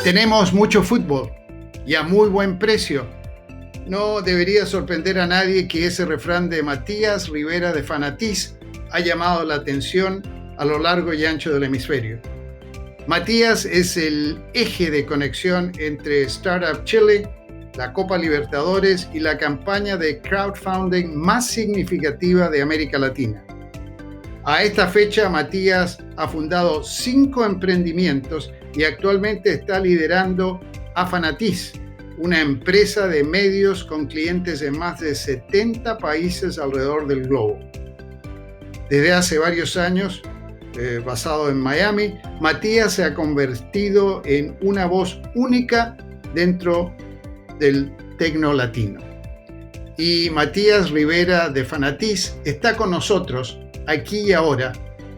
Tenemos mucho fútbol y a muy buen precio. No debería sorprender a nadie que ese refrán de Matías Rivera de Fanatiz ha llamado la atención a lo largo y ancho del hemisferio. Matías es el eje de conexión entre Startup Chile, la Copa Libertadores y la campaña de crowdfunding más significativa de América Latina. A esta fecha, Matías ha fundado 5 emprendimientos y actualmente está liderando a Fanatiz, una empresa de medios con clientes en más de 70 países alrededor del globo. Desde hace varios años, basado en Miami, Matías se ha convertido en una voz única dentro del tecno latino. Y Matías Rivera de Fanatiz está con nosotros aquí y ahora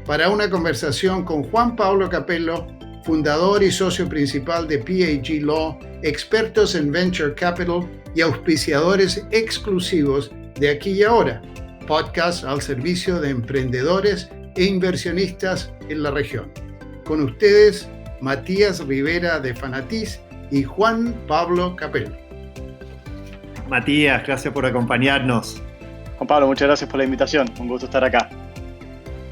para una conversación con Juan Pablo Capello, fundador y socio principal de PAG Law, expertos en Venture Capital y auspiciadores exclusivos de Aquí y Ahora, podcast al servicio de emprendedores e inversionistas en la región. Con ustedes, Matías Rivera de Fanatiz y Juan Pablo Capello. Matías, gracias por acompañarnos. Juan Pablo, muchas gracias por la invitación. Un gusto estar acá.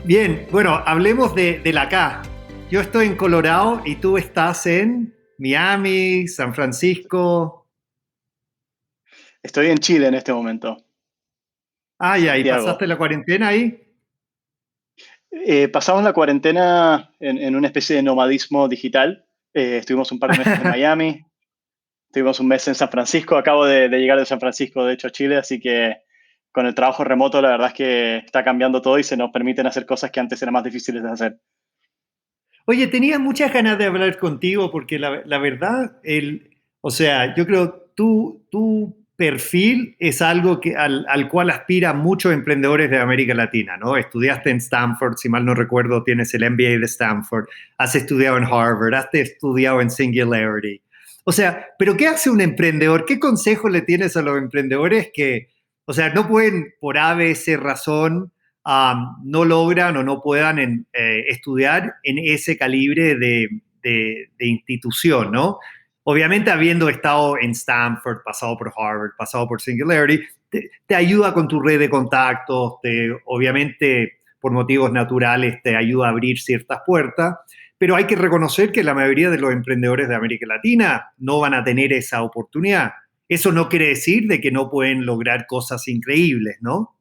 Bien, bueno, hablemos del acá. Yo estoy en Colorado y tú estás en Miami, San Francisco. Estoy en Chile en este momento. Ah, ya, ¿y pasaste la cuarentena ahí? Pasamos la cuarentena en una especie de nomadismo digital. Estuvimos un par de meses en Miami, estuvimos un mes en San Francisco. Acabo de llegar de San Francisco, de hecho, a Chile, así que con el trabajo remoto la verdad es que está cambiando todo y se nos permiten hacer cosas que antes eran más difíciles de hacer. Oye, tenía muchas ganas de hablar contigo porque la verdad, yo creo tu perfil es algo al cual aspiran muchos emprendedores de América Latina, ¿no? Estudiaste en Stanford, si mal no recuerdo, tienes el MBA de Stanford, has estudiado en Harvard, has estudiado en Singularity. O sea, ¿pero qué hace un emprendedor? ¿Qué consejo le tienes a los emprendedores que, no pueden por A, B, C razón, no logran o no puedan estudiar en ese calibre de institución, ¿no? Obviamente, habiendo estado en Stanford, pasado por Harvard, pasado por Singularity, te ayuda con tu red de contactos, obviamente, por motivos naturales, te ayuda a abrir ciertas puertas, pero hay que reconocer que la mayoría de los emprendedores de América Latina no van a tener esa oportunidad. Eso no quiere decir de que no pueden lograr cosas increíbles, ¿no?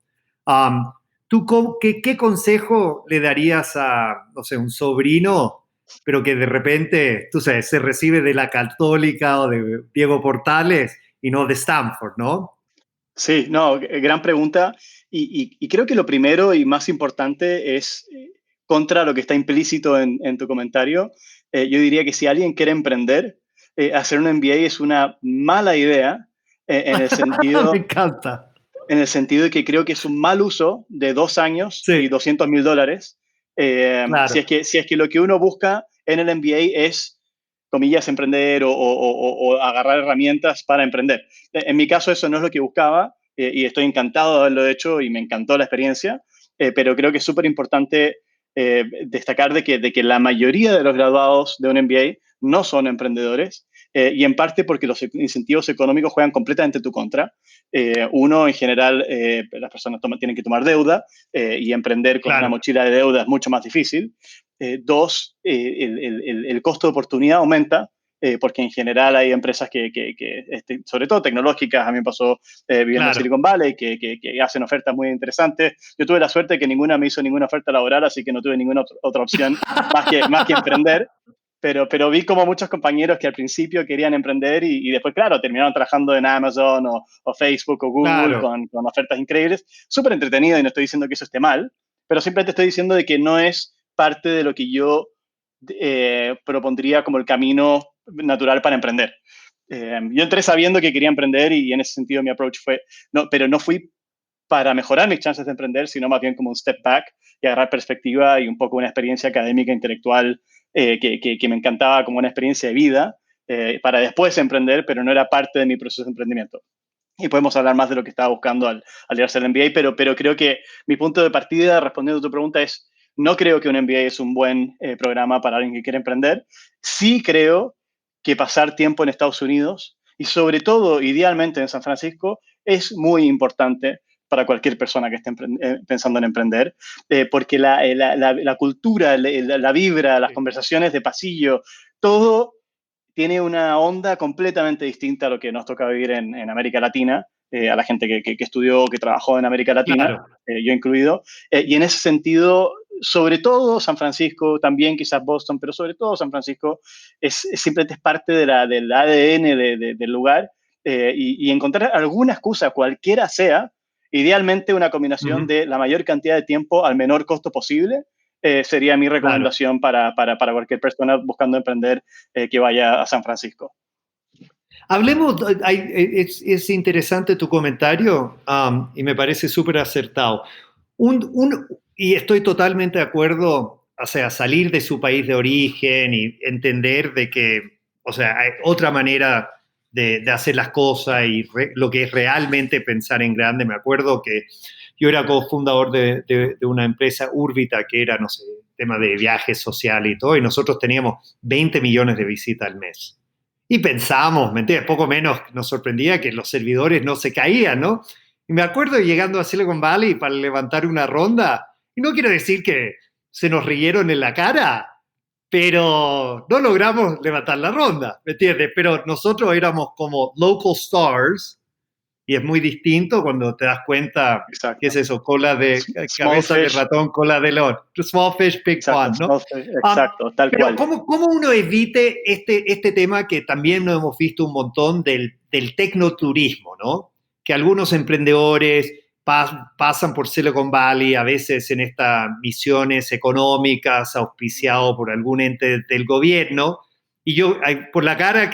¿Tú qué consejo le darías a, un sobrino, pero que de repente, tú sabes, se recibe de la Católica o de Diego Portales y no de Stanford, ¿no? Sí, no, gran pregunta. Y creo que lo primero y más importante es, contra lo que está implícito en tu comentario, yo diría que si alguien quiere emprender, hacer un MBA es una mala idea, en el sentido... Me encanta. En el sentido de que creo que es un mal uso de 2 años Sí. y $200,000. Claro. Si es que lo que uno busca en el MBA es, comillas, emprender o agarrar herramientas para emprender. En mi caso eso no es lo que buscaba, y estoy encantado de haberlo hecho y me encantó la experiencia, pero creo que es súper importante destacar de que la mayoría de los graduados de un MBA no son emprendedores, y en parte porque los incentivos económicos juegan completamente en tu contra. Uno, en general, las personas tienen que tomar deuda, y emprender con una mochila de deuda es mucho más difícil. Dos, el costo de oportunidad aumenta, porque en general hay empresas sobre todo tecnológicas, a mí me pasó viviendo en Silicon Valley, que hacen ofertas muy interesantes. Yo tuve la suerte de que ninguna me hizo ninguna oferta laboral, así que no tuve ninguna otra opción más que emprender. Pero vi como muchos compañeros que al principio querían emprender y después, claro, terminaron trabajando en Amazon o Facebook o Google con ofertas increíbles. Súper entretenido y no estoy diciendo que eso esté mal, pero simplemente estoy diciendo de que no es parte de lo que yo propondría como el camino natural para emprender. Yo entré sabiendo que quería emprender y en ese sentido mi approach fue, pero no fui para mejorar mis chances de emprender, sino más bien como un step back y agarrar perspectiva y un poco una experiencia académica, intelectual, que me encantaba como una experiencia de vida, para después emprender, pero no era parte de mi proceso de emprendimiento. Y podemos hablar más de lo que estaba buscando al ir a hacer el MBA, pero creo que mi punto de partida, respondiendo a tu pregunta, es no creo que un MBA es un buen programa para alguien que quiere emprender. Sí creo que pasar tiempo en Estados Unidos y sobre todo, idealmente en San Francisco, es muy importante para cualquier persona que esté pensando en emprender, porque la cultura, la vibra, las Sí. conversaciones de pasillo, todo tiene una onda completamente distinta a lo que nos toca vivir en América Latina, a la gente que estudió, que trabajó en América Latina, Claro. yo incluido. Y en ese sentido, sobre todo San Francisco, también quizás Boston, pero sobre todo San Francisco, simplemente es parte del ADN del lugar. Y encontrar alguna excusa, cualquiera sea, idealmente una combinación Ujú. de la mayor cantidad de tiempo al menor costo posible, sería mi Claro. recomendación para cualquier persona buscando emprender que vaya a San Francisco. Hablemos, es interesante tu comentario, y me parece súper acertado. Y estoy totalmente de acuerdo, o sea, salir de su país de origen y entender de que, o sea, hay otra manera de hacer las cosas y lo que es realmente pensar en grande. Me acuerdo que yo era cofundador de una empresa, Urbita, que era, no sé, tema de viajes sociales y todo, y nosotros teníamos 20 millones de visitas al mes. Y pensamos, ¿me entiendes? Poco menos nos sorprendía que los servidores no se caían, ¿no? Y me acuerdo llegando a Silicon Valley para levantar una ronda, y no quiero decir que se nos rieron en la cara, pero no logramos levantar la ronda, ¿me entiendes? Pero nosotros éramos como local stars, y es muy distinto cuando te das cuenta, ¿qué es Exacto. eso? Cola de, Small cabeza de fish, ratón, cola de león. Small fish, big exacto, pond, ¿no? small fish, Um, exacto, tal pero cual. ¿cómo uno evite este tema que también nos hemos visto un montón del tecnoturismo, ¿no? Que algunos emprendedores pasan por Silicon Valley, a veces en estas misiones económicas, auspiciado por algún ente del gobierno, y yo, por la cara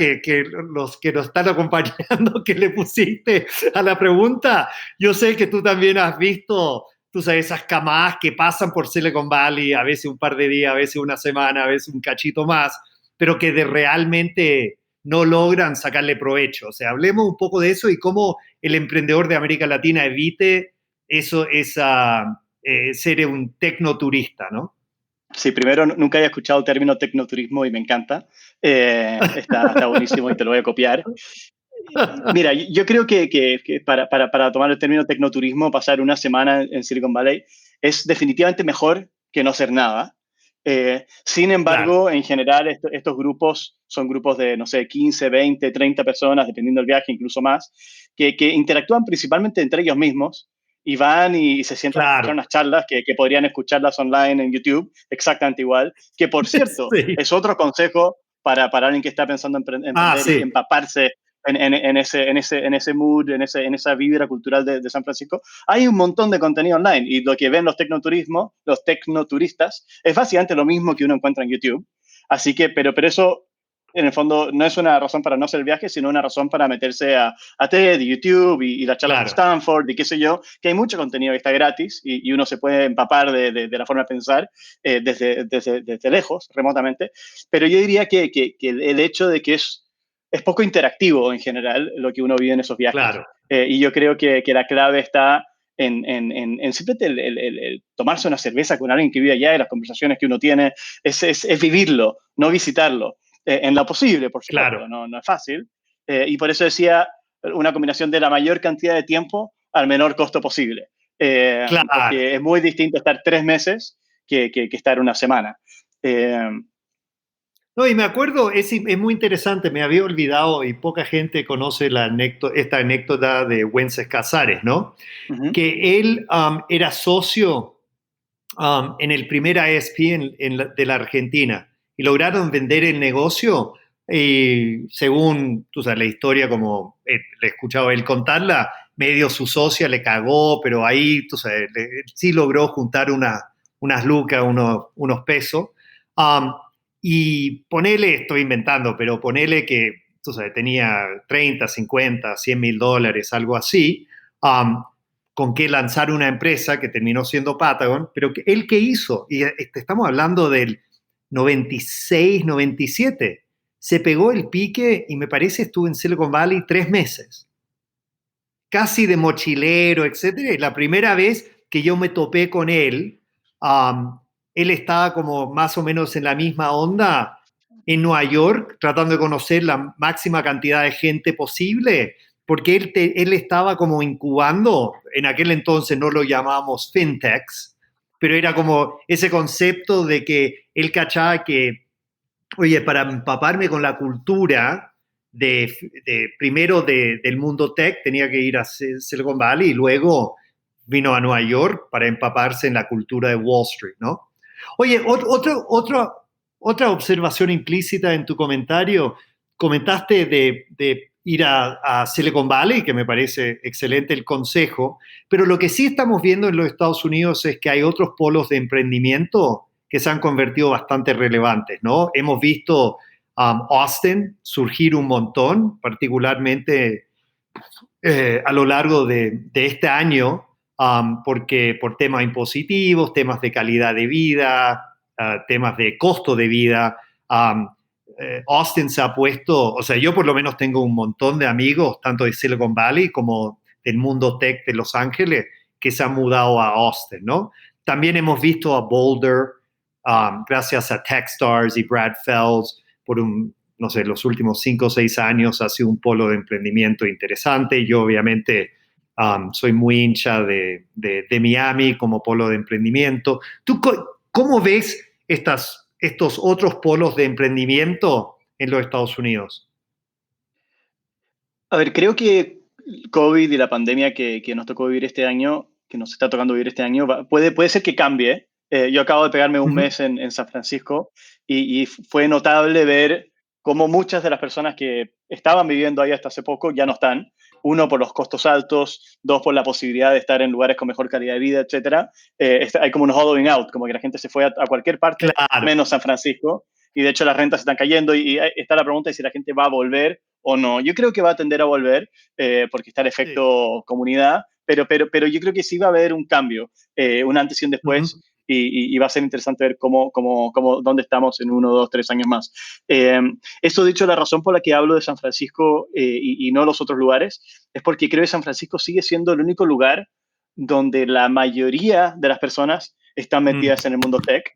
los que nos están acompañando, que le pusiste a la pregunta, yo sé que tú también has visto, tú sabes, esas camadas que pasan por Silicon Valley, a veces un par de días, a veces una semana, a veces un cachito más, pero que realmente no logran sacarle provecho. O sea, hablemos un poco de eso y cómo el emprendedor de América Latina evite ser un tecnoturista, ¿no? Sí, primero, nunca había escuchado el término tecnoturismo y me encanta. Está buenísimo y te lo voy a copiar. Mira, yo creo que para tomar el término tecnoturismo, pasar una semana en Silicon Valley es definitivamente mejor que no hacer nada. Sin Claro, embargo, en general, estos grupos son grupos de, no sé, 15, 20, 30 personas, dependiendo del viaje, incluso más, que interactúan principalmente entre ellos mismos y van y se sientan a escuchar claro. unas charlas que podrían escucharlas online en YouTube, exactamente igual, que por cierto, Sí. es otro consejo para alguien que está pensando en Ah, emprender y sí, empaparse en ese mood, en esa vibra cultural de San Francisco. Hay un montón de contenido online y lo que ven los tecnoturistas, es básicamente lo mismo que uno encuentra en YouTube. Así que, pero eso en el fondo no es una razón para no hacer el viaje, sino una razón para meterse a TED, YouTube y las charlas de claro, Stanford y qué sé yo, que hay mucho contenido que está gratis y uno se puede empapar de la forma de pensar desde lejos, remotamente. Pero yo diría que el hecho de que es poco interactivo en general lo que uno vive en esos viajes. claro, Y yo creo que la clave está en simplemente el tomarse una cerveza con alguien que vive allá y las conversaciones que uno tiene, es vivirlo, no visitarlo. En lo posible, por supuesto, claro, no es fácil. Y por eso decía una combinación de la mayor cantidad de tiempo al menor costo posible. claro. Porque es muy distinto estar 3 meses que estar una semana. Eh, No, y me acuerdo, es muy interesante, me había olvidado y poca gente conoce esta anécdota de Wences Casares, ¿no? uh-huh. Que él era socio en el primer ISP de la Argentina y lograron vender el negocio y según tú sabes, la historia, como le he escuchado él contarla, medio su socia le cagó, pero ahí tú sabes, sí logró juntar unas lucas, unos pesos. Um, y ponele, estoy inventando, pero ponele que tú sabes, tenía 30, 50, 100 mil dólares, algo así. Con qué lanzar una empresa que terminó siendo Patagon, pero él qué hizo, y estamos hablando del 96, 97, se pegó el pique y me parece estuvo en Silicon Valley 3 meses, casi de mochilero, etcétera. Y la primera vez que yo me topé con él, él estaba como más o menos en la misma onda en Nueva York tratando de conocer la máxima cantidad de gente posible, porque él estaba como incubando, en aquel entonces no lo llamábamos fintechs, pero era como ese concepto de que él cachaba que, oye, para empaparme con la cultura primero del mundo tech tenía que ir a Silicon Valley y luego vino a Nueva York para empaparse en la cultura de Wall Street, ¿no? Oye, otra observación implícita en tu comentario, comentaste de ir a Silicon Valley, que me parece excelente el consejo, pero lo que sí estamos viendo en los Estados Unidos es que hay otros polos de emprendimiento que se han convertido bastante relevantes, ¿no? Hemos visto Austin surgir un montón, particularmente a lo largo de este año, porque por temas impositivos, temas de calidad de vida, temas de costo de vida, Austin se ha puesto, o sea, yo por lo menos tengo un montón de amigos, tanto de Silicon Valley como del mundo tech de Los Ángeles, que se han mudado a Austin, ¿no? También hemos visto a Boulder, gracias a Techstars y Brad Fels, por no sé, los últimos 5 o 6 años ha sido un polo de emprendimiento interesante. Yo obviamente soy muy hincha de Miami como polo de emprendimiento. ¿Tú cómo ves estos otros polos de emprendimiento en los Estados Unidos? A ver, creo que COVID y la pandemia que nos tocó vivir este año, que nos está tocando vivir este año, puede ser que cambie. Yo acabo de pegarme un mes en San Francisco y fue notable ver cómo muchas de las personas que estaban viviendo ahí hasta hace poco ya no están. Uno, por los costos altos, dos, por la posibilidad de estar en lugares con mejor calidad de vida, etc. Hay como un hollowing out, como que la gente se fue a cualquier parte, Claro. menos San Francisco. Y de hecho las rentas están cayendo y está la pregunta de si la gente va a volver o no. Yo creo que va a tender a volver porque está el efecto comunidad, pero yo creo que sí va a haber un cambio, un antes y un después. Y va a ser interesante ver dónde estamos en 1, 2, 3 años más. Esto dicho, la razón por la que hablo de San Francisco y no los otros lugares es porque creo que San Francisco sigue siendo el único lugar donde la mayoría de las personas están metidas en el mundo tech,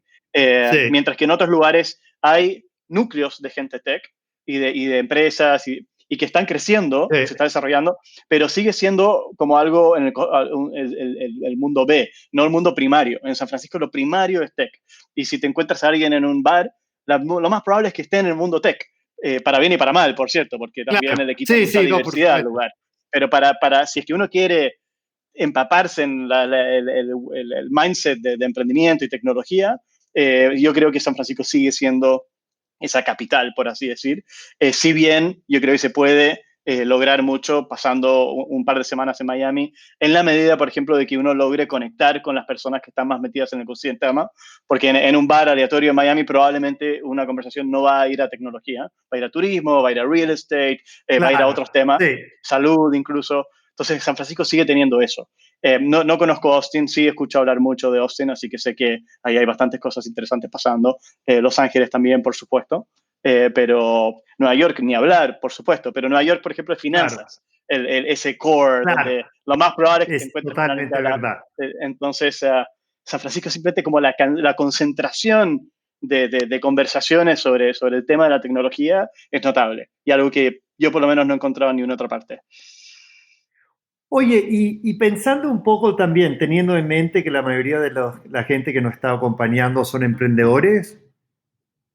mientras que en otros lugares hay núcleos de gente tech y de empresas y que están creciendo, se está desarrollando, pero sigue siendo como algo en el mundo B, no el mundo primario. En San Francisco lo primario es tech. Y si te encuentras a alguien en un bar, lo más probable es que esté en el mundo tech, para bien y para mal, por cierto, porque también le quita mucha diversidad al lugar. Pero si es que uno quiere empaparse en el mindset de emprendimiento y tecnología, yo creo que San Francisco sigue siendo esa capital, por así decir. Si bien yo creo que se puede lograr mucho pasando un par de semanas en Miami, en la medida, por ejemplo, de que uno logre conectar con las personas que están más metidas en el ecosistema, porque en un bar aleatorio en Miami probablemente una conversación no va a ir a tecnología, va a ir a turismo, va a ir a real estate, va a ir a otros temas, salud incluso. Entonces, San Francisco sigue teniendo eso. No conozco Austin, sí he escuchado hablar mucho de Austin, así que sé que ahí hay bastantes cosas interesantes pasando. Los Ángeles también, por supuesto. Pero Nueva York, ni hablar, por supuesto. Pero Nueva York, por ejemplo, es finanzas. Ese core, donde lo más probable es que te encuentres totalmente verdad. Entonces, San Francisco simplemente como la concentración de conversaciones sobre el tema de la tecnología es notable. Y algo que yo por lo menos no he encontrado en ninguna otra parte. Oye, y pensando un poco también, teniendo en mente que la mayoría de la gente que nos está acompañando son emprendedores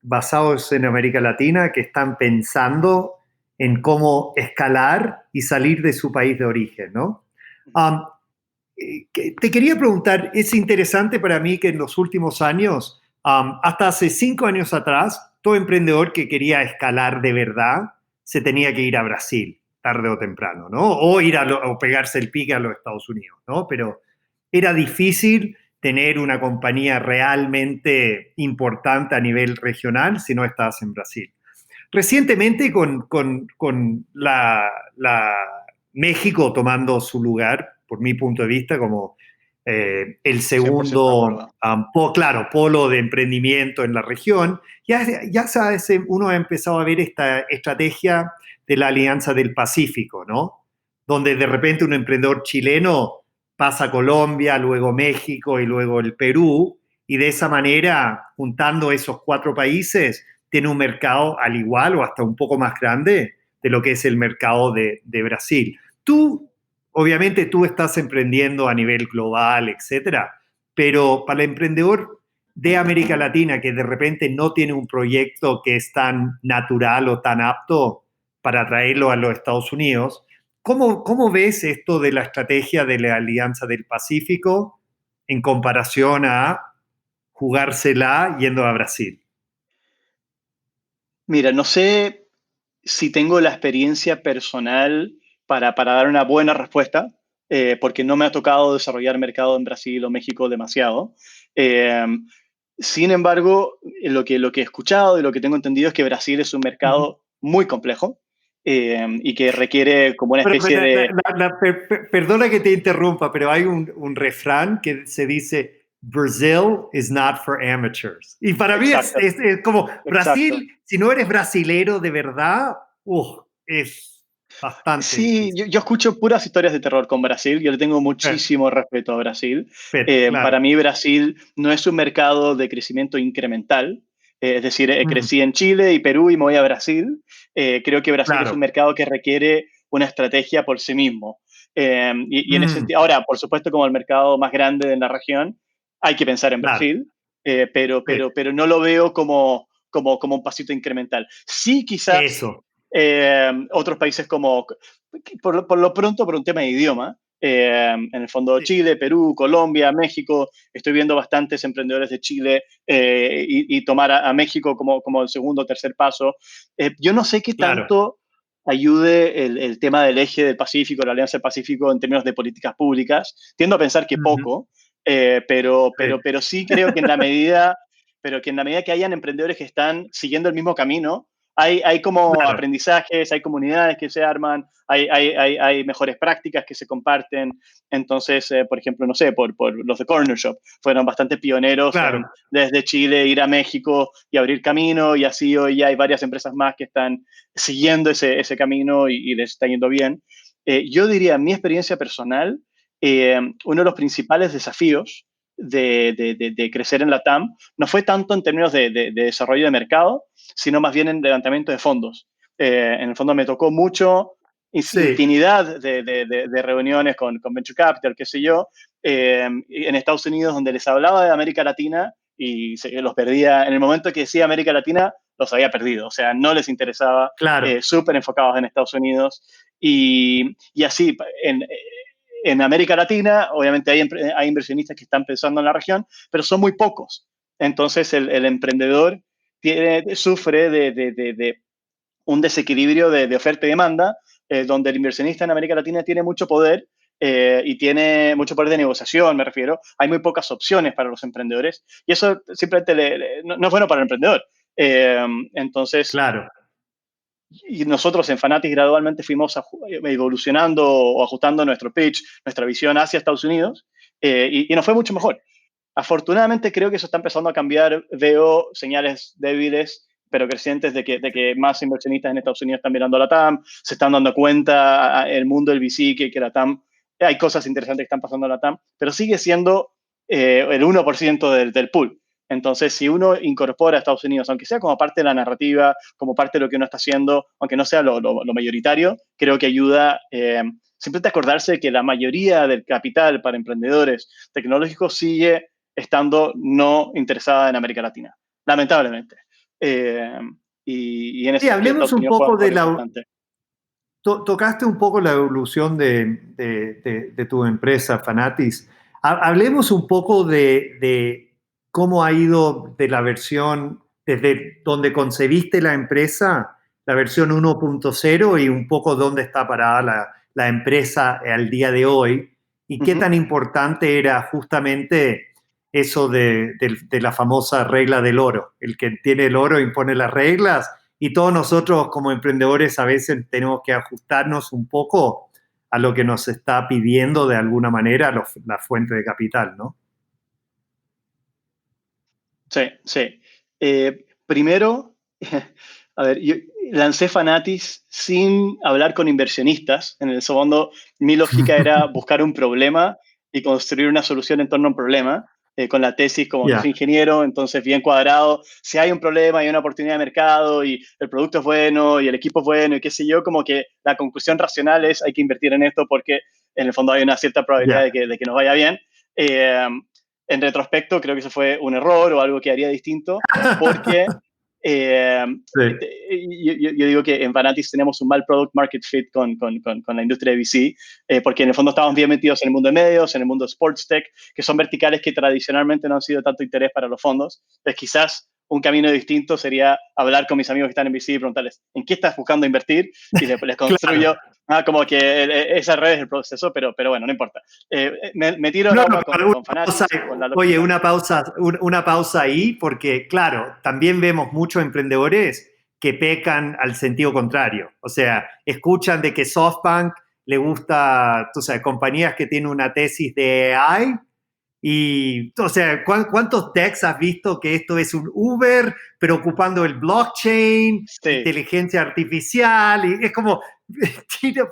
basados en América Latina que están pensando en cómo escalar y salir de su país de origen, ¿no? Te quería preguntar, es interesante para mí que en los últimos años, hasta hace 5 años atrás, todo emprendedor que quería escalar de verdad se tenía que ir a Brasil, tarde o temprano, ¿no? O ir o pegarse el pique a los Estados Unidos, ¿no? Pero era difícil tener una compañía realmente importante a nivel regional si no estabas en Brasil. Recientemente con México tomando su lugar, por mi punto de vista, como el segundo, polo de emprendimiento en la región, ya sabes, uno ha empezado a ver esta estrategia de la Alianza del Pacífico, ¿no? Donde de repente un emprendedor chileno pasa a Colombia, luego México y luego el Perú, y de esa manera, juntando esos 4 países, tiene un mercado al igual o hasta un poco más grande de lo que es el mercado de Brasil. Obviamente tú estás emprendiendo a nivel global, etcétera, pero para el emprendedor de América Latina que de repente no tiene un proyecto que es tan natural o tan apto para traerlo a los Estados Unidos, ¿cómo ves esto de la estrategia de la Alianza del Pacífico en comparación a jugársela yendo a Brasil? Mira, no sé si tengo la experiencia personal para dar una buena respuesta, porque no me ha tocado desarrollar mercado en Brasil o México demasiado. Eh, Sin embargo, lo que he escuchado y lo que tengo entendido es que Brasil es un Ujú. mercado muy complejo y que requiere como una Pero, especie de... perdona que te interrumpa, pero hay un refrán que se dice, Brazil is not for amateurs. Y para mí Exacto, es como exacto. Brasil, si no eres brasilero de verdad, es bastante Sí, difícil. yo escucho puras historias de terror con Brasil. Yo le tengo muchísimo respeto a Brasil. Claro. Para mí, Brasil no es un mercado de crecimiento incremental. Es decir, Mm, crecí en Chile y Perú y me voy a Brasil. Creo que Brasil es un claro. mercado que requiere una estrategia por sí mismo. Y en ese Mm, sentido, ahora, por supuesto, como el mercado más grande de la región, hay que pensar en claro. Brasil, pero, Sí. pero, pero no lo veo como un pasito incremental. Sí, quizás Eso. otros países como, por lo pronto, por un tema de idioma, en el fondo Sí, Chile, Perú, Colombia, México, estoy viendo bastantes emprendedores de Chile y tomar a México como el segundo o tercer paso. Yo no sé qué claro. tanto ayude el tema del eje del Pacífico, la Alianza del Pacífico en términos de políticas públicas. Tiendo a pensar que Ujú, poco, pero, sí. pero sí creo que en la medida, pero que en la medida que hayan emprendedores que están siguiendo el mismo camino, hay como Claro. aprendizajes, hay comunidades que se arman, hay mejores prácticas que se comparten. Entonces, por ejemplo, no sé, por los de Corner Shop, fueron bastante pioneros en Claro. desde Chile ir a México y abrir camino, y así hoy ya hay varias empresas más que están siguiendo ese camino y les está yendo bien. Yo diría, en mi experiencia personal, uno de los principales desafíos de crecer en la TAM no fue tanto en términos de desarrollo de mercado, sino más bien en levantamiento de fondos. En el fondo me tocó mucho, Sí, infinidad de reuniones con Venture Capital, qué sé yo, en Estados Unidos donde les hablaba de América Latina y los perdía. En el momento que decía América Latina, los había perdido. O sea, no les interesaba, claro. súper enfocados en Estados Unidos. Y así, en América Latina, obviamente hay inversionistas que están pensando en la región, pero son muy pocos. Entonces, el emprendedor sufre de un desequilibrio de oferta y demanda, donde el inversionista en América Latina tiene mucho poder y tiene mucho poder de negociación, me refiero. Hay muy pocas opciones para los emprendedores y eso simplemente no es bueno para el emprendedor. Entonces, Claro. y nosotros en Fanatic gradualmente fuimos evolucionando o ajustando nuestro pitch, nuestra visión hacia Estados Unidos y nos fue mucho mejor. Afortunadamente creo que eso está empezando a cambiar. Veo señales débiles pero crecientes de que más inversionistas en Estados Unidos están mirando a la TAM, se están dando cuenta el mundo del VC que la TAM, hay cosas interesantes que están pasando en la TAM, pero sigue siendo el 1% del pool. Entonces, si uno incorpora a Estados Unidos, aunque sea como parte de la narrativa, como parte de lo que uno está haciendo, aunque no sea lo mayoritario, creo que ayuda simplemente a acordarse de que la mayoría del capital para emprendedores tecnológicos sigue estando no interesada en América Latina, lamentablemente. Eh, y en ese Sí, sentido hablemos Estados un Unidos juega un poco rol importante. tocaste un poco la evolución de tu empresa, Fanatis. Hablemos un poco de cómo ha ido de la versión, desde donde concebiste la empresa, la versión 1.0 y un poco dónde está parada la empresa al día de hoy y Uh qué -huh. tan importante era justamente eso de la famosa regla del oro. El que tiene el oro impone las reglas y todos nosotros como emprendedores a veces tenemos que ajustarnos un poco a lo que nos está pidiendo de alguna manera la fuente de capital, ¿no? Sí, sí. Primero, a ver, yo lancé Fanatis sin hablar con inversionistas. En el segundo, mi lógica era buscar un problema y construir una solución en torno a un problema. con la tesis, como que Ya. soy ingeniero, entonces bien cuadrado. Si hay un problema, hay una oportunidad de mercado y el producto es bueno y el equipo es bueno y qué sé yo, como que la conclusión racional es hay que invertir en esto porque en el fondo hay una cierta probabilidad Ya. de que nos vaya bien. Eh, en retrospecto, creo que eso fue un error o algo que haría distinto porque eh, Sí. yo digo que en Fanatis tenemos un mal product market fit con la industria de VC, porque en el fondo estamos bien metidos en el mundo de medios, en el mundo de sports tech, que son verticales que tradicionalmente no han sido de tanto interés para los fondos. Entonces, quizás un camino distinto sería hablar con mis amigos que están en VC y preguntarles, ¿en qué estás buscando invertir? Y les Claro. construyo como que esa red es el proceso, pero bueno, no importa. Me tiro al No, no, agua pero con Fanatis, con la oye, lógica. una pausa ahí, porque claro, también vemos muchos emprendedores que pecan al sentido contrario. O sea, escuchan de que SoftBank le gusta, tú sabes, compañías que tienen una tesis de AI y, o sea, ¿cuántos decks has visto que esto es un Uber, pero ocupando el blockchain, Sí, inteligencia artificial? Y es como,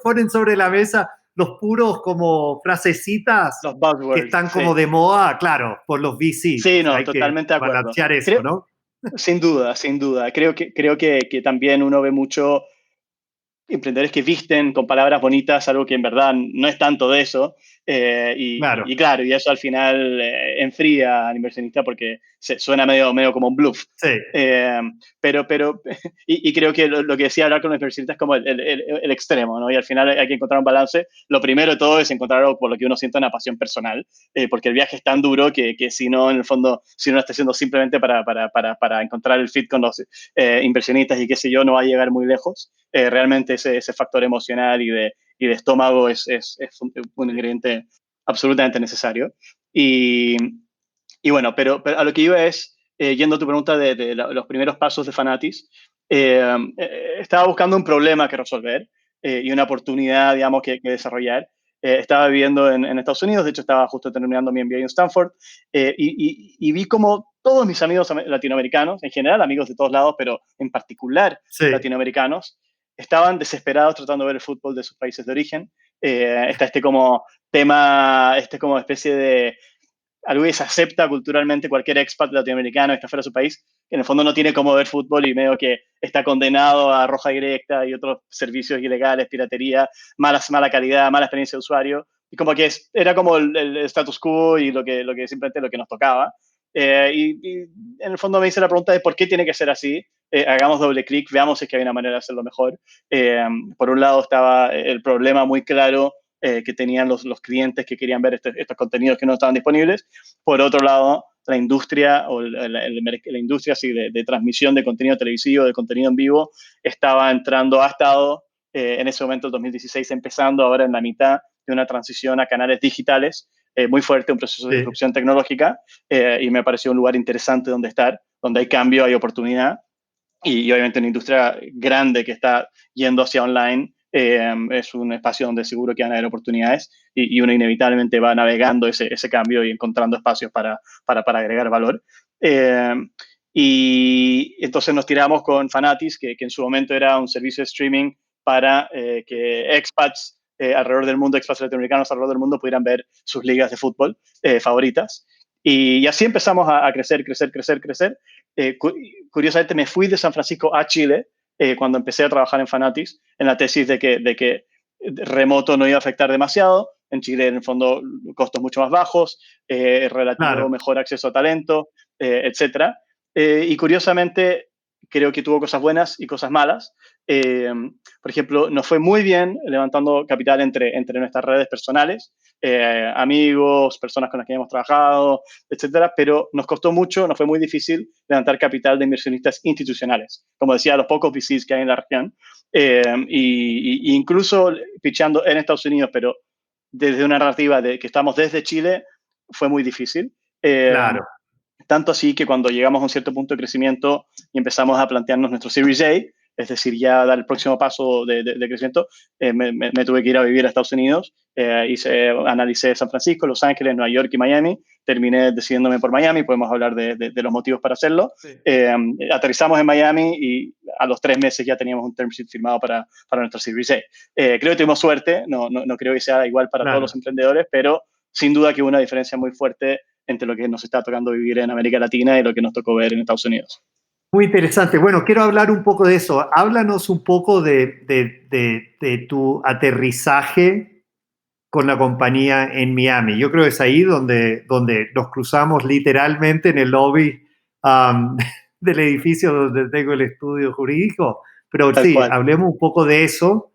ponen sobre la mesa los puros como frasecitas los que buzzwords, están como sí. de moda, claro, por los VCs. O Sí, sea, no, hay que totalmente de acuerdo. balancear eso, ¿no? Sin duda, sin duda. Creo que también uno ve mucho emprendedores que visten con palabras bonitas algo que en verdad no es tanto de eso. Claro, Y claro, y eso al final enfría al inversionista porque suena medio como un bluff. sí, Eh, pero y creo que lo que decía hablar con los inversionistas es como el extremo, ¿no? Y al final hay que encontrar un balance. Lo primero de todo es encontrar algo por lo que uno sienta una pasión personal, porque el viaje es tan duro que si no, en el fondo, si uno está haciendo simplemente para encontrar el fit con los inversionistas y qué sé yo, no va a llegar muy lejos. Realmente ese factor emocional y de estómago es un ingrediente absolutamente necesario. Y, y bueno, pero a lo que iba es, yendo a tu pregunta de los primeros pasos de Fanatis, estaba buscando un problema que resolver y una oportunidad, digamos, que desarrollar. Estaba viviendo en Estados Unidos, de hecho estaba justo terminando mi MBA en Stanford, y vi como todos mis amigos latinoamericanos, en general amigos de todos lados, pero en particular sí, latinoamericanos, estaban desesperados tratando de ver el fútbol de sus países de origen. Está este como tema, este como especie de algo que se acepta culturalmente cualquier expat latinoamericano que está fuera de su país, que en el fondo no tiene cómo ver fútbol y medio que está condenado a roja directa y otros servicios ilegales, piratería, mala calidad, mala experiencia de usuario. Y como que era como el status quo y lo que simplemente lo que nos tocaba. Y en el fondo me hice la pregunta de por qué tiene que ser así. Hagamos doble clic, veamos si es que hay una manera de hacerlo mejor. Por un lado estaba el problema muy claro que tenían los clientes que querían ver estos contenidos que no estaban disponibles. Por otro lado, la industria o la industria sí, de transmisión de contenido televisivo, de contenido en vivo, ha estado en ese momento, el 2016, empezando ahora en la mitad de una transición a canales digitales muy fuerte, un proceso de sí, disrupción tecnológica, y me pareció un lugar interesante donde estar, donde hay cambio, hay oportunidad, y obviamente una industria grande que está yendo hacia online, es un espacio donde seguro que van a haber oportunidades y uno inevitablemente va navegando ese cambio y encontrando espacios para agregar valor. Eh, y entonces nos tiramos con Fanatis, que en su momento era un servicio de streaming para que expats alrededor del mundo, expats latinoamericanos alrededor del mundo pudieran ver sus ligas de fútbol favoritas. Y así empezamos a crecer, crecer, crecer, crecer. Eh, Curiosamente me fui de San Francisco a Chile cuando empecé a trabajar en Fanatics, en la tesis de que remoto no iba a afectar demasiado. En Chile, en el fondo, costos mucho más bajos, relativo claro, mejor acceso a talento, etcétera. Y curiosamente, creo que tuvo cosas buenas y cosas malas. Eh, por ejemplo, nos fue muy bien levantando capital entre nuestras redes personales, amigos, personas con las que hemos trabajado, etcétera, pero nos costó mucho, nos fue muy difícil levantar capital de inversionistas institucionales, como decía, los pocos VCs que hay en la región, y incluso pitchando en Estados Unidos, pero desde una narrativa de que estamos desde Chile, fue muy difícil. Eh, claro. Tanto así que cuando llegamos a un cierto punto de crecimiento y empezamos a plantearnos nuestro Series A, es decir, ya dar el próximo paso de crecimiento, me tuve que ir a vivir a Estados Unidos, analicé San Francisco, Los Ángeles, Nueva York y Miami, terminé decidiéndome por Miami, podemos hablar de los motivos para hacerlo. Sí. Aterrizamos en Miami y a los 3 meses ya teníamos un term sheet firmado para nuestro Series A. Creo que tuvimos suerte, no creo que sea igual para todos Claro. los emprendedores, pero sin duda que hubo una diferencia muy fuerte entre lo que nos está tocando vivir en América Latina y lo que nos tocó ver en Estados Unidos. Muy interesante. Bueno, quiero hablar un poco de eso. Háblanos un poco de tu aterrizaje con la compañía en Miami. Yo creo que es ahí donde nos cruzamos literalmente en el lobby del edificio donde tengo el estudio jurídico. Pero Tal sí, cual. hablemos un poco de eso.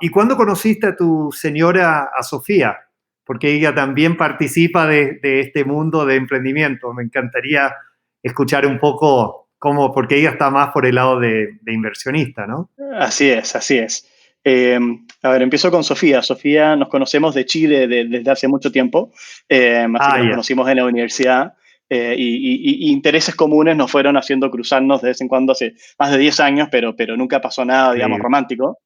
¿Y cuándo conociste a tu señora, a Sofía? Porque ella también participa de este mundo de emprendimiento. Me encantaría escuchar un poco cómo, porque ella está más por el lado de inversionista, ¿no? Así es, así es. A ver, empiezo con Sofía. Sofía, nos conocemos de Chile desde hace mucho tiempo, así que nos conocimos en la universidad y intereses comunes nos fueron haciendo cruzarnos de vez en cuando hace más de 10 años, pero nunca pasó nada, digamos, romántico.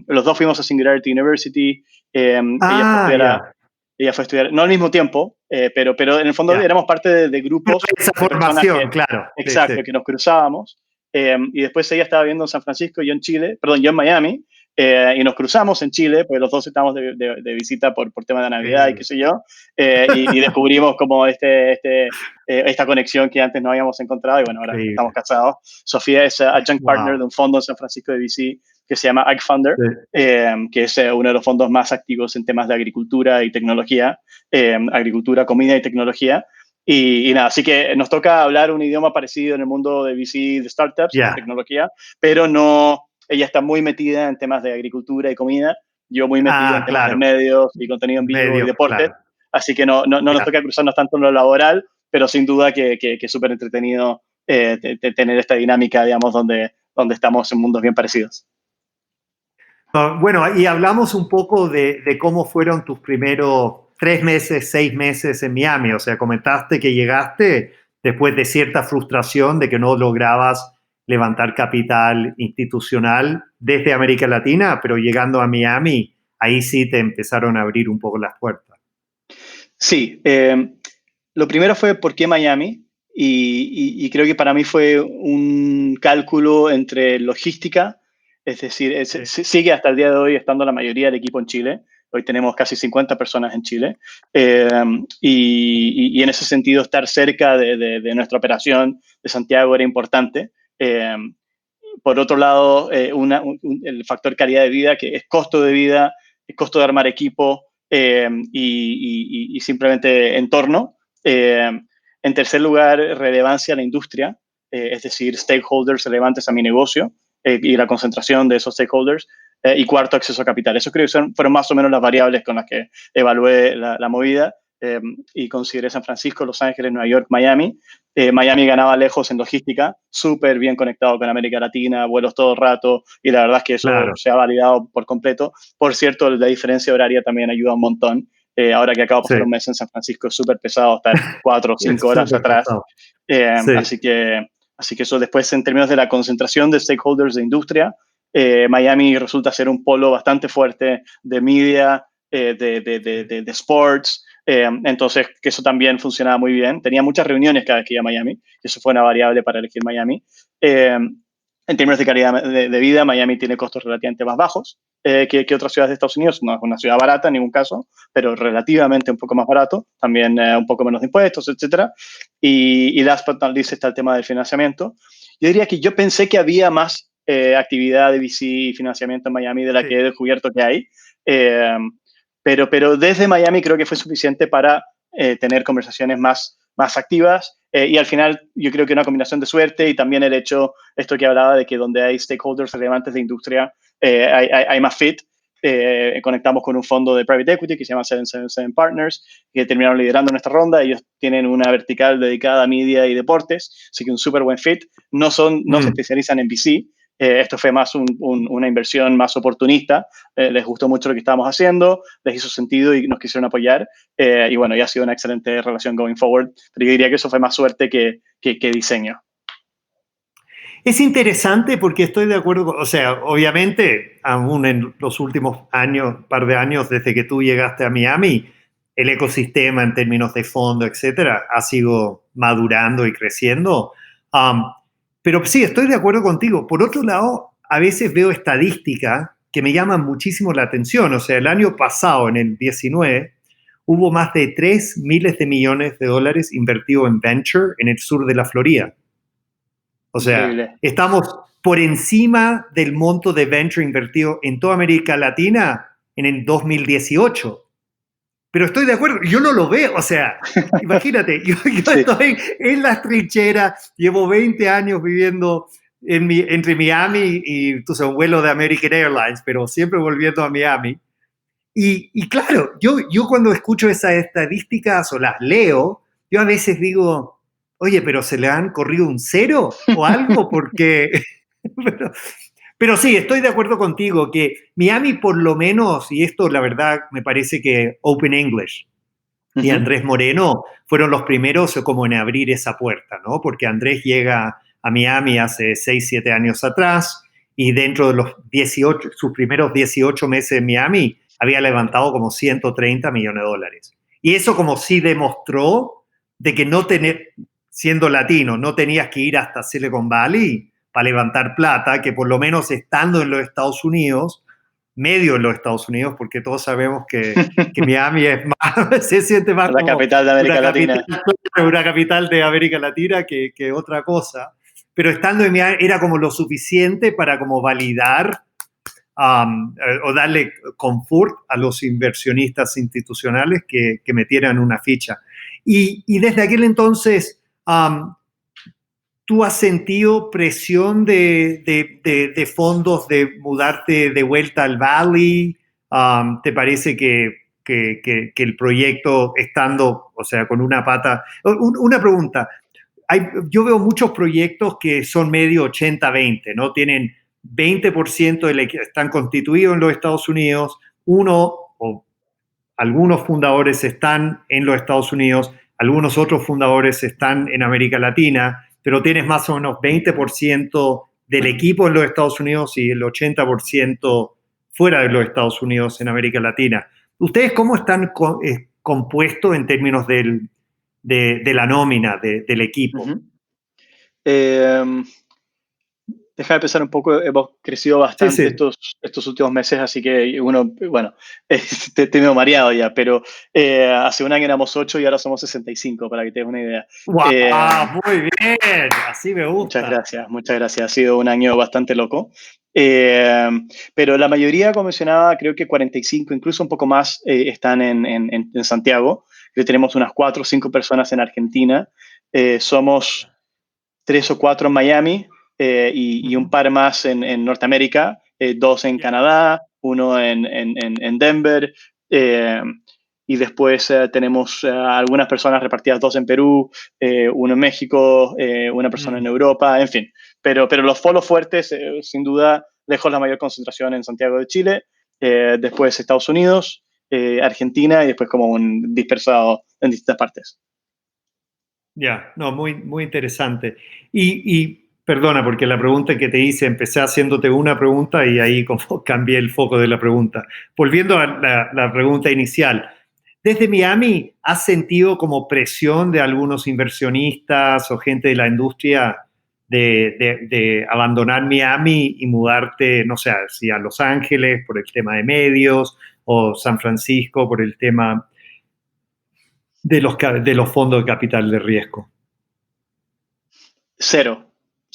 Los dos fuimos a Singularity University. Ella fue a estudiar, no al mismo tiempo, pero en el fondo éramos parte de grupos esa de personas formación, claro. Exacto, que nos cruzábamos. Y después ella estaba viviendo en San Francisco, yo en Miami, y nos cruzamos en Chile, pues los dos estábamos de visita por tema de Navidad y qué sé yo, y descubrimos como esta conexión que antes no habíamos encontrado, y bueno, ahora estamos casados. Sofía es adjunct partner de un fondo en San Francisco de VC que se llama Ag Funder, que es uno de los fondos más activos en temas de agricultura y tecnología, agricultura, comida y tecnología. Y nada, así que nos toca hablar un idioma parecido en el mundo de VC, de startups, de tecnología, pero no, ella está muy metida en temas de agricultura y comida, yo muy metido en temas de medios y contenido en vivo y deporte, así que no nos toca cruzarnos tanto en lo laboral, pero sin duda que es súper entretenido tener esta dinámica, digamos, donde estamos en mundos bien parecidos. Bueno, y hablamos un poco de cómo fueron tus primeros 3 meses, 6 meses en Miami. O sea, comentaste que llegaste después de cierta frustración de que no lograbas levantar capital institucional desde América Latina, pero llegando a Miami, ahí sí te empezaron a abrir un poco las puertas. Sí, lo primero fue ¿por qué Miami? Y creo que para mí fue un cálculo entre logística, es decir, sigue hasta el día de hoy estando la mayoría del equipo en Chile. Hoy tenemos casi 50 personas en Chile. Y en ese sentido, estar cerca de nuestra operación de Santiago era importante. Por otro lado, el factor calidad de vida, que es costo de vida, es costo de armar equipo y simplemente entorno. En tercer lugar, relevancia a la industria, es decir, stakeholders relevantes a mi negocio y la concentración de esos stakeholders. Y cuarto, acceso a capital. Eso creo que fueron más o menos las variables con las que evalué la movida y consideré San Francisco, Los Ángeles, Nueva York, Miami. Miami ganaba lejos en logística, súper bien conectado con América Latina, vuelos todo el rato, y la verdad es que eso se ha validado por completo. Por cierto, la diferencia horaria también ayuda un montón. Ahora que acabo de pasar un mes en San Francisco, es súper pesado estar 4 o 5 horas atrás. Así que eso después, en términos de la concentración de stakeholders de industria, Miami resulta ser un polo bastante fuerte de media, de sports, entonces que eso también funcionaba muy bien. Tenía muchas reuniones cada vez que iba a Miami, eso fue una variable para elegir Miami. En términos de calidad de vida, Miami tiene costos relativamente más bajos que otras ciudades de Estados Unidos. No es una ciudad barata en ningún caso, pero relativamente un poco más barato, también un poco menos de impuestos, etc. Y last but not least está el tema del financiamiento. Yo diría que yo pensé que había más actividad de VC y financiamiento en Miami de la que he descubierto que hay. Pero desde Miami creo que fue suficiente para tener conversaciones más activas y al final yo creo que una combinación de suerte y también el hecho, esto que hablaba de que donde hay stakeholders relevantes de industria hay más fit. Conectamos con un fondo de private equity que se llama 777 Partners, que terminaron liderando nuestra ronda. Ellos tienen una vertical dedicada a media y deportes, así que un súper buen fit. No se especializan en VC. Esto fue más una inversión más oportunista. Les gustó mucho lo que estábamos haciendo, les hizo sentido y nos quisieron apoyar. Y bueno, ya ha sido una excelente relación going forward. Pero yo diría que eso fue más suerte que diseño. Es interesante porque estoy de acuerdo, o sea, obviamente, aún en los últimos par de años desde que tú llegaste a Miami, el ecosistema en términos de fondo, etcétera, ha sido madurando y creciendo. Pero sí, estoy de acuerdo contigo. Por otro lado, a veces veo estadísticas que me llaman muchísimo la atención. O sea, el año pasado, en el 19, hubo más de 3 miles de millones de dólares invertidos en venture en el sur de la Florida. O sea, Increíble. estamos por encima del monto de venture invertido en toda América Latina en el 2018. Pero estoy de acuerdo, yo no lo veo, o sea, imagínate, yo Sí. estoy en las trincheras, llevo 20 años viviendo entre Miami y un vuelo de American Airlines, pero siempre volviendo a Miami. Y claro, yo cuando escucho esas estadísticas o las leo, yo a veces digo, oye, pero ¿se le han corrido un cero o algo? Porque... pero sí, estoy de acuerdo contigo que Miami por lo menos, y esto la verdad me parece que Open English y Andrés Moreno fueron los primeros como en abrir esa puerta, ¿no? Porque Andrés llega a Miami hace 6, 7 años atrás y dentro de los 18, sus primeros 18 meses en Miami había levantado como 130 millones de dólares. Y eso como sí demostró de que no tener, siendo latino, no tenías que ir hasta Silicon Valley para levantar plata, que por lo menos estando en los Estados Unidos, medio en los Estados Unidos, porque todos sabemos que Miami es más, se siente más la como capital de América Latina. una capital de América Latina que otra cosa. Pero estando en Miami era como lo suficiente para como validar o darle confort a los inversionistas institucionales que metieran una ficha. Y desde aquel entonces, ¿tú has sentido presión de fondos de mudarte de vuelta al Valley? ¿Te parece que el proyecto estando, o sea, con una pata... Una pregunta. Yo veo muchos proyectos que son medio 80-20, ¿no? Tienen 20% están constituidos en los Estados Unidos, uno o algunos fundadores están en los Estados Unidos, algunos otros fundadores están en América Latina, pero tienes más o menos 20% del equipo en los Estados Unidos y el 80% fuera de los Estados Unidos en América Latina. ¿Ustedes cómo están compuestos en términos de la nómina del equipo? Deja de pensar un poco, hemos crecido bastante Sí. estos últimos meses, así que uno, bueno, te medio mareado ya, pero hace un año éramos 8 y ahora somos 65, para que te des una idea. ¡Wow! Muy bien, así me gusta. Muchas gracias. Ha sido un año bastante loco. Pero la mayoría, como mencionaba, creo que 45, incluso un poco más, están en Santiago. Creo que tenemos unas 4 o 5 personas en Argentina. Somos 3 o 4 en Miami. Y un par más en Norteamérica, 2 en Canadá, 1 en Denver, y después tenemos algunas personas repartidas, 2 en Perú, 1 en México, 1 persona en Europa, en fin. Pero los polos fuertes, sin duda, lejos la mayor concentración en Santiago de Chile, después Estados Unidos, Argentina y después como un dispersado en distintas partes. Ya, no, muy, muy interesante. Y perdona, porque la pregunta que te hice, empecé haciéndote una pregunta y ahí como cambié el foco de la pregunta. Volviendo a la pregunta inicial, desde Miami, ¿has sentido como presión de algunos inversionistas o gente de la industria de abandonar Miami y mudarte, no sé, si a Los Ángeles por el tema de medios o San Francisco por el tema de los fondos de capital de riesgo?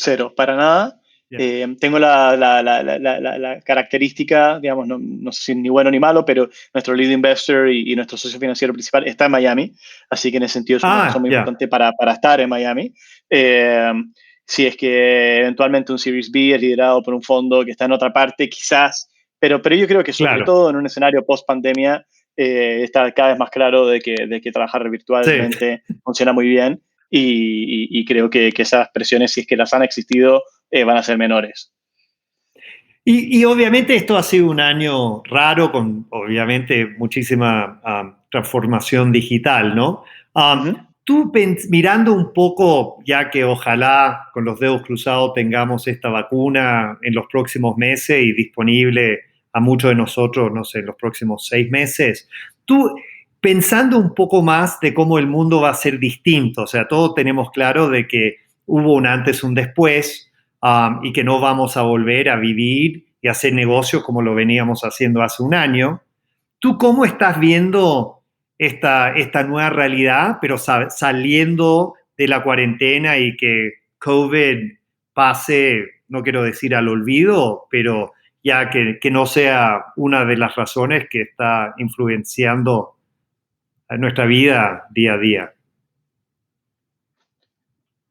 Cero, para nada. Yeah. Tengo la característica, digamos, no sé si ni bueno ni malo, pero nuestro lead investor y nuestro socio financiero principal está en Miami, así que en ese sentido es una razón muy importante para estar en Miami. Si es que eventualmente un Series B es liderado por un fondo que está en otra parte, quizás, pero yo creo que sobre todo en un escenario post-pandemia está cada vez más claro de que trabajar virtualmente funciona muy bien. Y creo que esas presiones, si es que las han existido, van a ser menores. Y obviamente esto ha sido un año raro, con obviamente muchísima transformación digital, ¿no? Tú mirando un poco, ya que ojalá con los dedos cruzados tengamos esta vacuna en los próximos meses y disponible a muchos de nosotros, no sé, en los próximos 6 meses, tú pensando un poco más de cómo el mundo va a ser distinto, o sea, todos tenemos claro de que hubo un antes, un después, y que no vamos a volver a vivir y hacer negocios como lo veníamos haciendo hace un año. ¿Tú cómo estás viendo esta nueva realidad, pero saliendo de la cuarentena y que COVID pase, no quiero decir al olvido, pero ya que no sea una de las razones que está influenciando a nuestra vida día a día.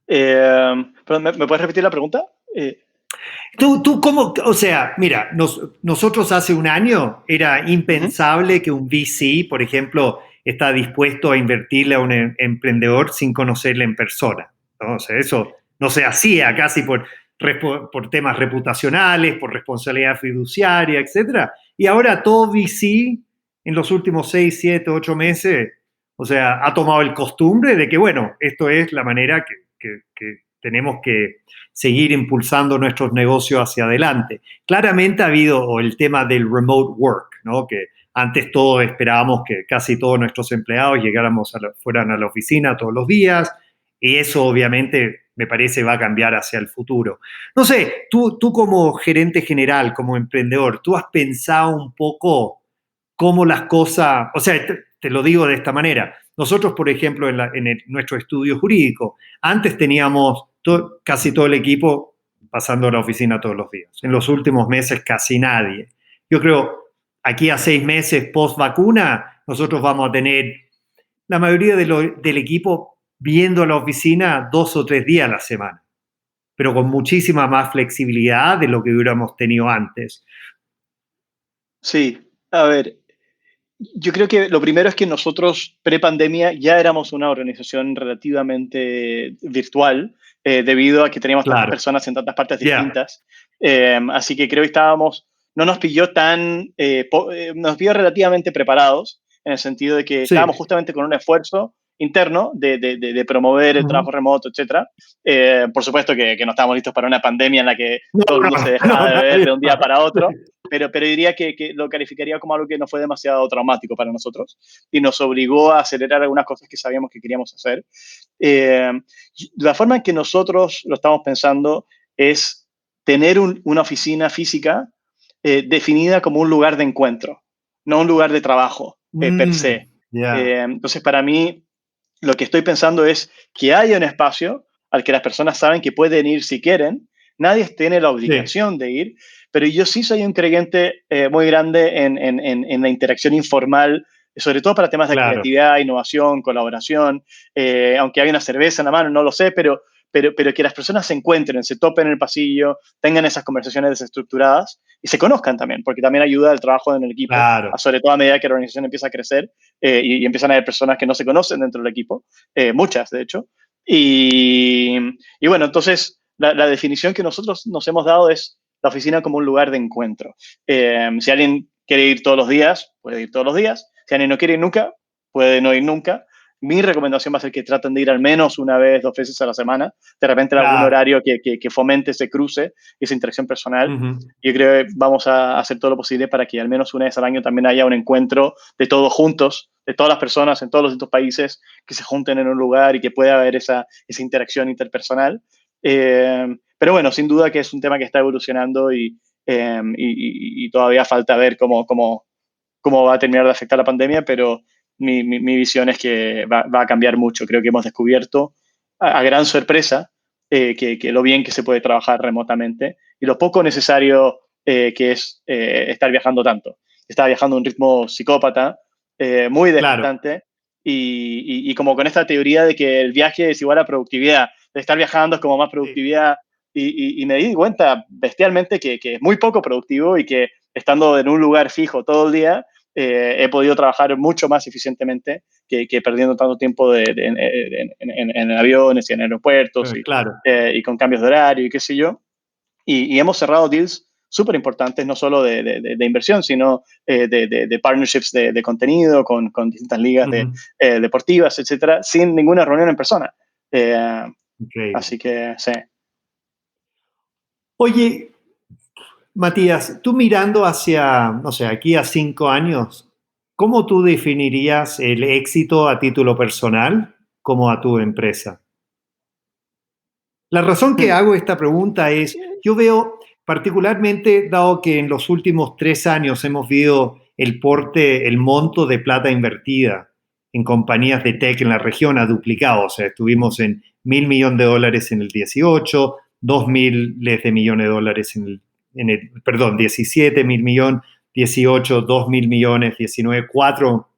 Perdón, ¿me puedes repetir la pregunta? ¿Tú cómo? O sea, mira, nosotros hace un año era impensable que un VC, por ejemplo, está dispuesto a invertirle a un emprendedor sin conocerle en persona, ¿no? O sea, eso no se hacía casi por temas reputacionales, por responsabilidad fiduciaria, etc. Y ahora todo VC en los últimos 6, 7, 8 meses, o sea, ha tomado el costumbre de que, bueno, esto es la manera que tenemos que seguir impulsando nuestros negocios hacia adelante. Claramente ha habido el tema del remote work, ¿no? Que antes todos esperábamos que casi todos nuestros empleados fueran a la oficina todos los días, y eso obviamente me parece va a cambiar hacia el futuro. No sé, tú como gerente general, como emprendedor, ¿tú has pensado un poco cómo las cosas, o sea, te lo digo de esta manera, nosotros, por ejemplo, nuestro estudio jurídico, antes teníamos casi todo el equipo pasando a la oficina todos los días. En los últimos meses casi nadie. Yo creo, aquí a 6 meses post vacuna, nosotros vamos a tener la mayoría del equipo viendo a la oficina 2 o 3 días a la semana, pero con muchísima más flexibilidad de lo que hubiéramos tenido antes. Sí, a ver, yo creo que lo primero es que nosotros, pre-pandemia, ya éramos una organización relativamente virtual, debido a que teníamos tantas personas en tantas partes distintas. Así que creo que no nos pilló nos pilló relativamente preparados, en el sentido de que estábamos justamente con un esfuerzo interno de promover el trabajo remoto, etc. Por supuesto que no estábamos listos para una pandemia en la que todo el mundo se dejaba de ver de un día para otro. Pero diría que lo calificaría como algo que no fue demasiado traumático para nosotros y nos obligó a acelerar algunas cosas que sabíamos que queríamos hacer. La forma en que nosotros lo estamos pensando es tener una oficina física definida como un lugar de encuentro, no un lugar de trabajo per se. Entonces, para mí, lo que estoy pensando es que haya un espacio al que las personas saben que pueden ir si quieren. Nadie tiene la obligación de ir, pero yo sí soy un creyente muy grande en la interacción informal, sobre todo para temas de creatividad, innovación, colaboración. Aunque hay una cerveza en la mano, no lo sé, pero que las personas se encuentren, se topen en el pasillo, tengan esas conversaciones desestructuradas y se conozcan también, porque también ayuda al trabajo en el equipo, sobre todo a medida que la organización empieza a crecer y empiezan a haber personas que no se conocen dentro del equipo, muchas de hecho. Y bueno, entonces la definición que nosotros nos hemos dado es la oficina como un lugar de encuentro. Si alguien quiere ir todos los días, puede ir todos los días. Si alguien no quiere ir nunca, puede no ir nunca. Mi recomendación va a ser que traten de ir al menos 1 vez, 2 veces a la semana, de repente en algún horario que fomente ese cruce, esa interacción personal. Yo creo que vamos a hacer todo lo posible para que al menos 1 vez al año también haya un encuentro de todos juntos, de todas las personas en todos los distintos países que se junten en un lugar y que pueda haber esa interacción interpersonal. Pero bueno, sin duda que es un tema que está evolucionando y todavía falta ver cómo va a terminar de afectar la pandemia, pero mi visión es que va a cambiar mucho. Creo que hemos descubierto, a gran sorpresa, que lo bien que se puede trabajar remotamente y lo poco necesario que es estar viajando tanto. Estaba viajando a un ritmo psicópata, muy desgastante, y como con esta teoría de que el viaje es igual a productividad, de estar viajando es como más productividad, y me di cuenta bestialmente que es muy poco productivo y que estando en un lugar fijo todo el día, he podido trabajar mucho más eficientemente que perdiendo tanto tiempo en aviones y en aeropuertos y con cambios de horario y qué sé yo. Y hemos cerrado deals súper importantes, no solo de inversión, sino de partnerships de contenido con distintas ligas deportivas, etcétera, sin ninguna reunión en persona. Así que, sí. Oye, Matías, tú mirando hacia, no sé, aquí a 5 años, ¿cómo tú definirías el éxito a título personal como a tu empresa? La razón que hago esta pregunta es, yo veo particularmente, dado que en los últimos 3 años hemos visto el monto de plata invertida en compañías de tech en la región ha duplicado. O sea, estuvimos en $1.000 millones en el 18, 2.000 millones de dólares en el 17.000 millones, 18, 2.000 millones, 19, 4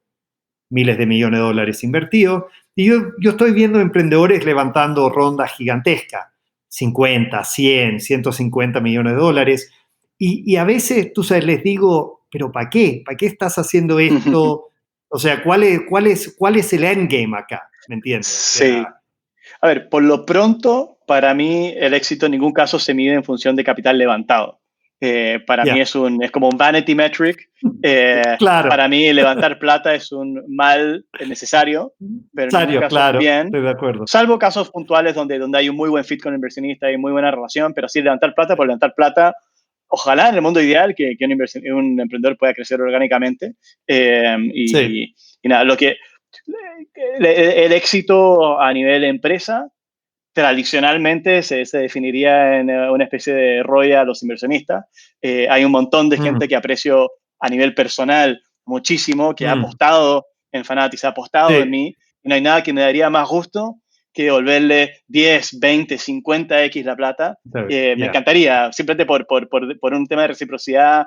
miles de millones de dólares invertidos. Y yo estoy viendo emprendedores levantando rondas gigantescas, 50, 100, 150 millones de dólares. Y a veces, tú sabes, les digo, ¿pero para qué? ¿Para qué estás haciendo esto? O sea, ¿cuál es el endgame acá? ¿Me entiendes? Sí. A ver, por lo pronto, para mí el éxito en ningún caso se mide en función de capital levantado. Para mí es como un vanity metric. Claro. Para mí levantar plata es un mal necesario, pero en ningún caso bien. Estoy de acuerdo. Salvo casos puntuales donde hay un muy buen fit con el inversionista y muy buena relación, pero sí levantar plata por levantar plata. Ojalá en el mundo ideal que un emprendedor pueda crecer orgánicamente. Y nada, el éxito a nivel empresa tradicionalmente se definiría en una especie de ROI a los inversionistas. Hay un montón de gente que aprecio a nivel personal muchísimo, que ha apostado en Fanatics, ha apostado en mí, y no hay nada que me daría más gusto que devolverle 10, 20, 50x la plata. Me encantaría, simplemente por un tema de reciprocidad,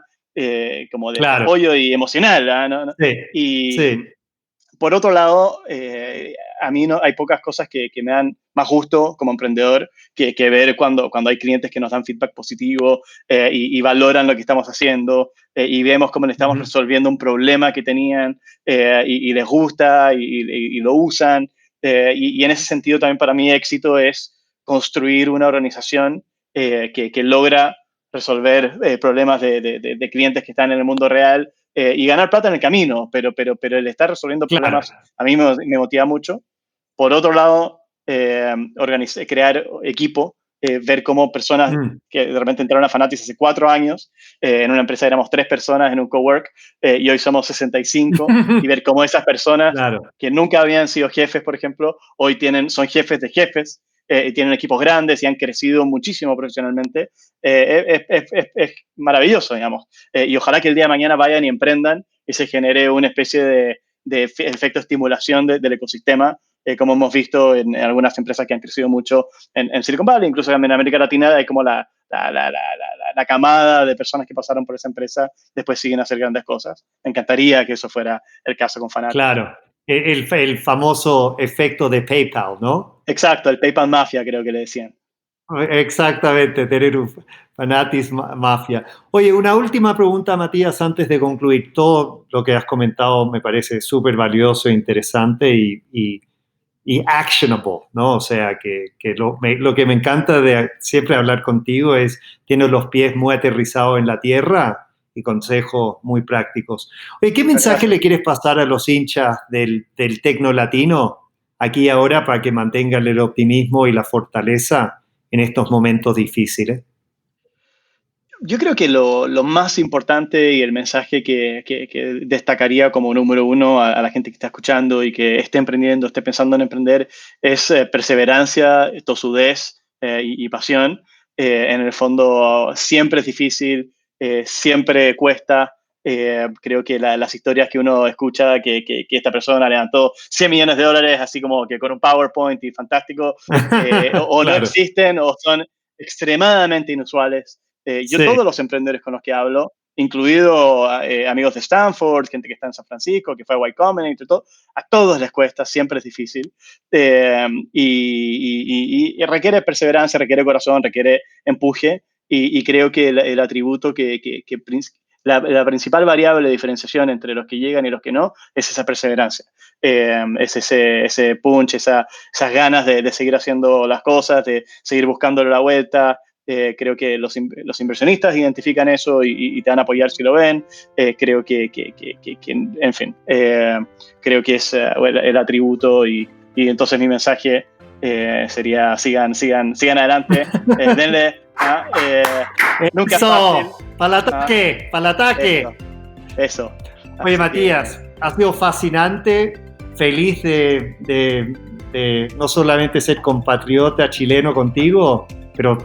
como de apoyo y emocional. ¿no? Por otro lado, a mí hay pocas cosas que me dan más gusto como emprendedor que ver cuando hay clientes que nos dan feedback positivo y valoran lo que estamos haciendo y vemos cómo le estamos resolviendo un problema que tenían y les gusta y lo usan. Y en ese sentido también para mí éxito es construir una organización que logra resolver problemas de clientes que están en el mundo real y ganar plata en el camino, pero el estar resolviendo problemas a mí me motiva mucho. Por otro lado, crear equipo, ver cómo personas que de repente entraron a Fanatics hace 4 años, en una empresa éramos 3 personas en un cowork y hoy somos 65, y ver cómo esas personas que nunca habían sido jefes, por ejemplo, hoy son jefes de jefes, y tienen equipos grandes y han crecido muchísimo profesionalmente, es maravilloso, digamos. Y ojalá que el día de mañana vayan y emprendan y se genere una especie de efecto de estimulación del ecosistema, como hemos visto en algunas empresas que han crecido mucho en Silicon Valley, incluso en América Latina hay como la camada de personas que pasaron por esa empresa, después siguen a hacer grandes cosas. Me encantaría que eso fuera el caso con Fanatics. Claro, el famoso efecto de PayPal, ¿no? Exacto, el PayPal Mafia creo que le decían. Exactamente, tener un Fanatics Mafia. Oye, una última pregunta, Matías, antes de concluir. Todo lo que has comentado me parece súper valioso e interesante y actionable, ¿no? O sea, que lo que me encanta de siempre hablar contigo es tienes los pies muy aterrizados en la tierra y consejos muy prácticos. Oye, ¿qué mensaje le quieres pasar a los hinchas del Tecno Latino aquí y ahora para que mantengan el optimismo y la fortaleza en estos momentos difíciles? Yo creo que lo más importante y el mensaje que destacaría como número uno a la gente que está escuchando y que esté emprendiendo, esté pensando en emprender, es perseverancia, tosudez y pasión. En el fondo siempre es difícil, siempre cuesta. Creo que las historias que uno escucha, que esta persona levantó $100 millones así como que con un PowerPoint y fantástico, o no existen o son extremadamente inusuales. Todos los emprendedores con los que hablo, incluido amigos de Stanford, gente que está en San Francisco, que fue a Y Combinator, todo, a todos les cuesta, siempre es difícil. Y requiere perseverancia, requiere corazón, requiere empuje. Y creo que el atributo la principal variable de diferenciación entre los que llegan y los que no es esa perseverancia. Es ese punch, esas ganas de seguir haciendo las cosas, de seguir buscándole la vuelta. Creo que los inversionistas identifican eso y te van a apoyar si lo ven. Creo que en fin, creo que es el atributo y entonces mi mensaje sería sigan adelante, denle. Nunca eso, fácil. Para el ataque. Eso. Oye, Matías, ha sido fascinante, feliz de no solamente ser compatriota chileno contigo, pero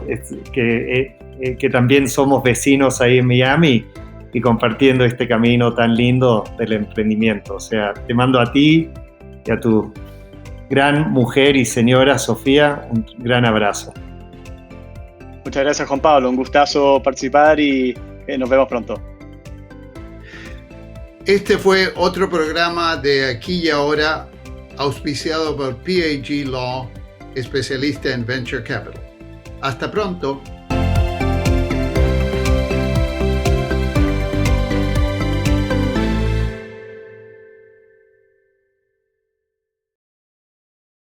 que también somos vecinos ahí en Miami y compartiendo este camino tan lindo del emprendimiento. O sea, te mando a ti y a tu gran mujer y señora Sofía, un gran abrazo. Muchas gracias, Juan Pablo. Un gustazo participar y nos vemos pronto. Este fue otro programa de Aquí y Ahora, auspiciado por PAG Law, especialista en Venture Capital. Hasta pronto.